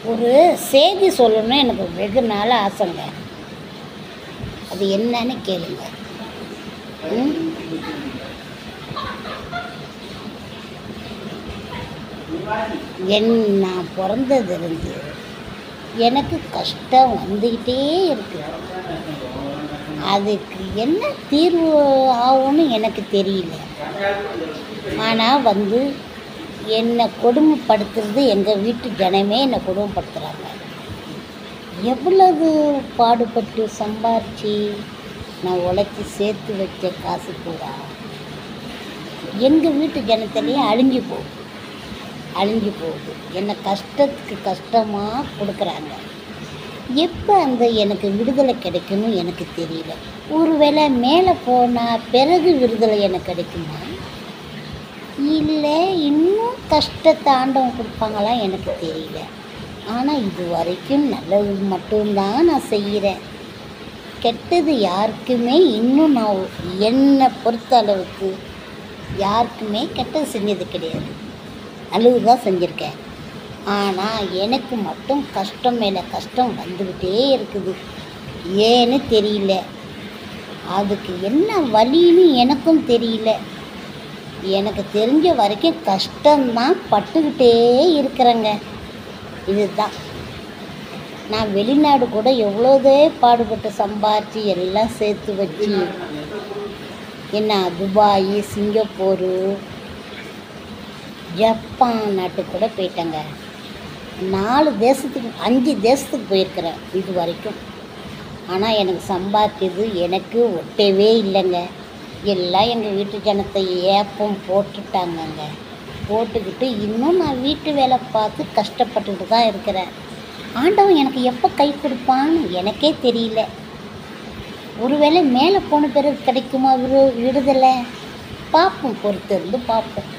ஒரு செய்தி சொல்லணும்னு எனக்கு வெகு நாள் ஆசைங்க. அது என்னன்னு கேளுங்க. நான் பிறந்ததுலேருந்து எனக்கு கஷ்டம் வந்துக்கிட்டே இருக்கு. அதுக்கு என்ன தீர்வு ஆகும்னு எனக்கு தெரியல. ஆனால் என்னை கொடுமைப்படுத்துறது எங்கள் வீட்டு ஜனமே என்னை கொடுமைப்படுத்துகிறாங்க. எவ்வளவு பாடுபட்டு சம்பாரித்து நான் உழைச்சி சேர்த்து வச்ச காசு பூரா எங்கள் வீட்டு ஜனத்திலேயே அழிஞ்சு போகுது. என்னை கஷ்டத்துக்கு கஷ்டமாக கொடுக்குறாங்க. எப்போ எனக்கு விடுதலை கிடைக்கும்னு எனக்கு தெரியல. ஒருவேளை மேலே போனால் பிறகு விடுதலை எனக்கு கிடைக்குமா, இல்லை இன்னும் கஷ்டத்தை ஆண்டவன் கொடுப்பாங்களா எனக்கு தெரியல. ஆனால் இது வரைக்கும் நல்லது மட்டும்தான் நான் செய்கிறேன். கெட்டது யாருக்குமே இன்னும் நான் என்னை பொறுத்த அளவுக்கு யாருக்குமே கெட்டது செஞ்சது கிடையாது. நல்லது தான் செஞ்சுருக்கேன். ஆனால் எனக்கு மட்டும் கஷ்டம் மேலே கஷ்டம் வந்துக்கிட்டே இருக்குது. ஏன்னு தெரியல. அதுக்கு என்ன வழின்னு எனக்கும் தெரியல. எனக்கு தெரிஞ்ச வரைக்கும் கஷ்டம்தான் பட்டுக்கிட்டே இருக்கிறேங்க. இதுதான். நான் வெளிநாடு கூட எவ்வளோதே பாடுபட்டு சம்பாரித்து எல்லாம் சேர்த்து வச்சு துபாய், சிங்கப்பூரு, ஜப்பான் நாட்டுக்கு கூட போயிட்டேங்க. 5 தேசத்துக்கு போயிருக்கிறேன் இது வரைக்கும். ஆனால் எனக்கு சம்பாதிச்சது எனக்கு ஒட்டவே இல்லைங்க. எல்லாம் எங்கள் வீட்டு ஜனத்தை ஏப்பம் போட்டுட்டாங்கங்க. போட்டுக்கிட்டு இன்னும் நான் வீட்டு வேலை பார்த்து கஷ்டப்பட்டுக்கிட்டு தான் இருக்கிறேன். ஆண்டவன் எனக்கு எப்போ கை கொடுப்பான்னு எனக்கே தெரியல. ஒருவேளை மேலே போன பிறகு கிடைக்குமா விடுதலை? பார்ப்போம், பொறுத்து இருந்து பார்ப்போம்.